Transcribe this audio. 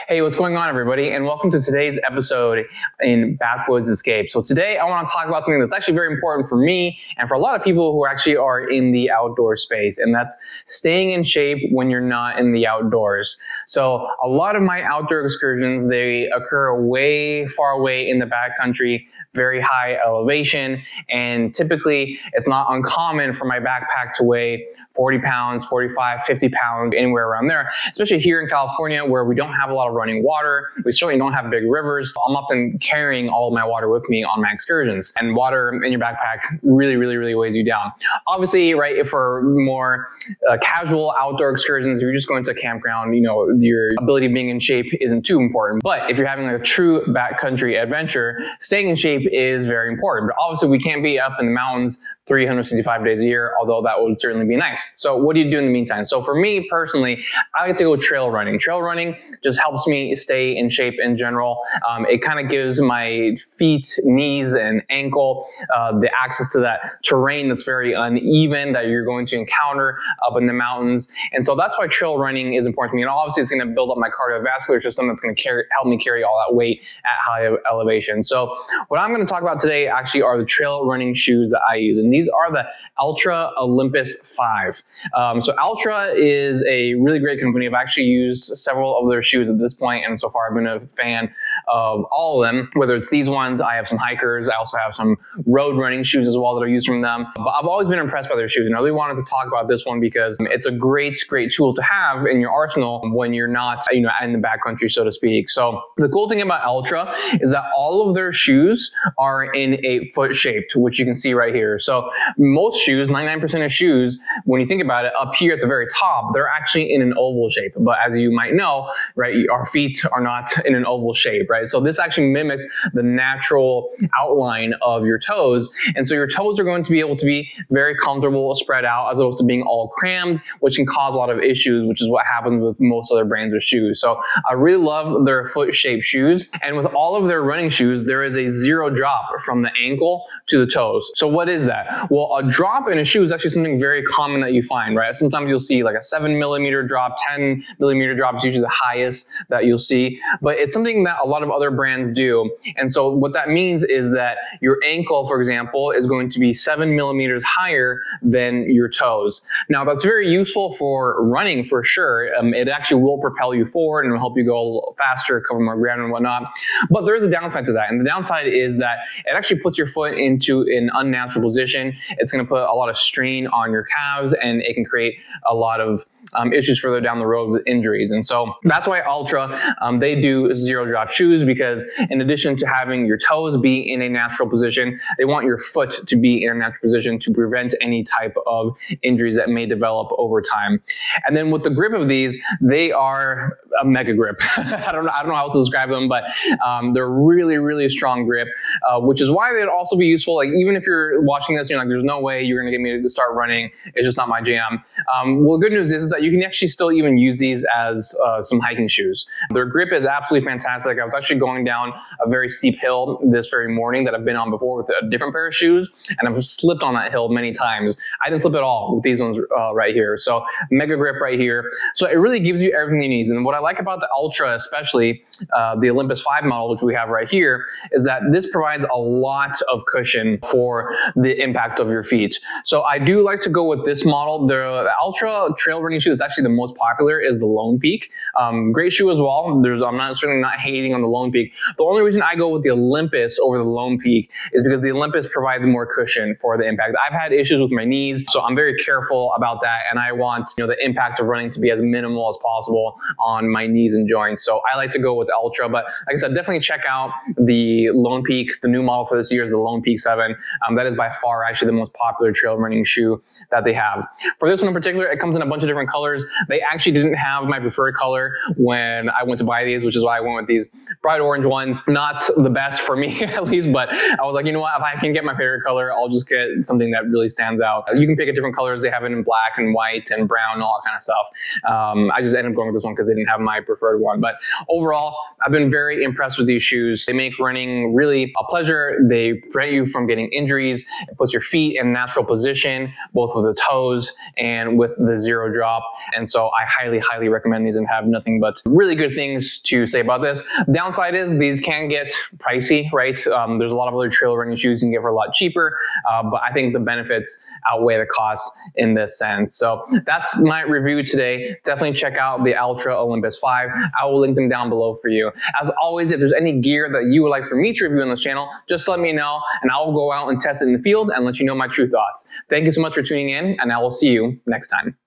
Hey, what's going on, everybody? And welcome to today's episode in Backwoods Escape. So today I want to talk about something that's actually very important for me and for a lot of people who actually are in the outdoor space, and that's staying in shape when you're not in the outdoors. So a lot of my outdoor excursions, they occur way far away in the backcountry, very high elevation, and typically it's not uncommon for my backpack to weigh 40 pounds, 45, 50 pounds, anywhere around there, especially here in California where we don't have a lot of running water. We certainly don't have big rivers. I'm often carrying all of my water with me on my excursions, and water in your backpack really weighs you down. Obviously, right, if for more casual outdoor excursions, if you're just going to a campground, you know, your ability of being in shape isn't too important. But if you're having like a true backcountry adventure, staying in shape is very important. But obviously we can't be up in the mountains 365 days a year, although that would certainly be nice. So what do you do in the meantime? So for me personally, I like to go trail running. Trail running just helps me stay in shape in general. It kind of gives my feet, knees, and ankle the access to that terrain that's very uneven that you're going to encounter up in the mountains. And so that's why trail running is important to me. And obviously it's going to build up my cardiovascular system. That's going to help me carry all that weight at high elevation. So what I'm going to talk about today actually are the trail running shoes that I use. And these are the Altra Olympus 5. So Altra is a really great company. I've actually used several of their shoes at this point, and so far I've been a fan of all of them. Whether it's these ones, I have some hikers, I also have some road running shoes as well that I use from them. But I've always been impressed by their shoes, and I really wanted to talk about this one because it's a great tool to have in your arsenal when you're not, you know, in the backcountry, so to speak. So the cool thing about Altra is that all of their shoes are in a foot shaped, which you can see right here. So most shoes, 99% of shoes, when you think about it, up here at the very top, they're actually in an oval shape. But as you might know, right, our feet are not in an oval shape, right? So this actually mimics the natural outline of your toes. And so your toes are going to be able to be very comfortable, spread out, as opposed to being all crammed, which can cause a lot of issues, which is what happens with most other brands of shoes. So I really love their foot-shaped shoes. And with all of their running shoes, there is a zero drop from the ankle to the toes. So what is that? Well, a drop in a shoe is actually something very common that you find, right? Sometimes you'll see like a 7mm drop, 10mm drop is usually the highest that you'll see, but it's something that a lot of other brands do. And so what that means is that your ankle, for example, is going to be 7mm higher than your toes. Now that's very useful for running for sure. It actually will propel you forward and will help you go a little faster, cover more ground and whatnot. But there is a downside to that. And the downside is that it actually puts your foot into an unnatural position. It's going to put a lot of strain on your calves, and it can create a lot of issues further down the road with injuries. And so that's why Altra, they do zero drop shoes, because in addition to having your toes be in a natural position, they want your foot to be in a natural position to prevent any type of injuries that may develop over time. And then with the grip of these, they are a mega grip. I don't know how else to describe them, but they're really strong grip, which is why they'd also be useful. Like even if you're watching this, you're like, there's no way you're going to get me to start running. It's just not my jam. Well, the good news is that you can actually still even use these as some hiking shoes. Their grip is absolutely fantastic. I was actually going down a very steep hill this very morning that I've been on before with a different pair of shoes, and I've slipped on that hill many times. I didn't slip at all with these ones right here. So mega grip right here. So it really gives you everything you need. And what I like about the Altra, especially the Olympus 5 model, which we have right here, is that this provides a lot of cushion for the impact of your feet. So I do like to go with this model. The Altra trail running shoe that's actually the most popular is the Lone Peak. Great shoe as well. I'm certainly not hating on the Lone Peak. The only reason I go with the Olympus over the Lone Peak is because the Olympus provides more cushion for the impact. I've had issues with my knees, so I'm very careful about that, and I want, you know, the impact of running to be as minimal as possible on my knees and joints. So I like to go with Altra, but like I said, definitely check out the Lone Peak. The new model for this year is the Lone Peak 7. That is by far actually the most popular trail running shoe that they have. For this one in particular, it comes in a bunch of different colors. They actually didn't have my preferred color when I went to buy these, which is why I went with these bright orange ones. Not the best for me at least, but I was like, you know what, if I can get my favorite color, I'll just get something that really stands out. You can pick a different colors. They have it in black and white and brown and all that kind of stuff. I just ended up going with this one because they didn't have my preferred one. But overall, I've been very impressed with these shoes. They make running really a pleasure. They prevent you from getting injuries. It puts your feet in a natural position, both with the toes and with the zero drop. And so I highly, highly recommend these and have nothing but really good things to say about this. Downside is these can get pricey, right? There's a lot of other trail running shoes you can get for a lot cheaper, but I think the benefits outweigh the costs in this sense. So that's my review today. Definitely check out the Altra Olympus 5. I will link them down below for you. As always, if there's any gear that you would like for me to review on this channel, just let me know and I will go out and test it in the field and let you know my true thoughts. Thank you so much for tuning in, and I will see you next time.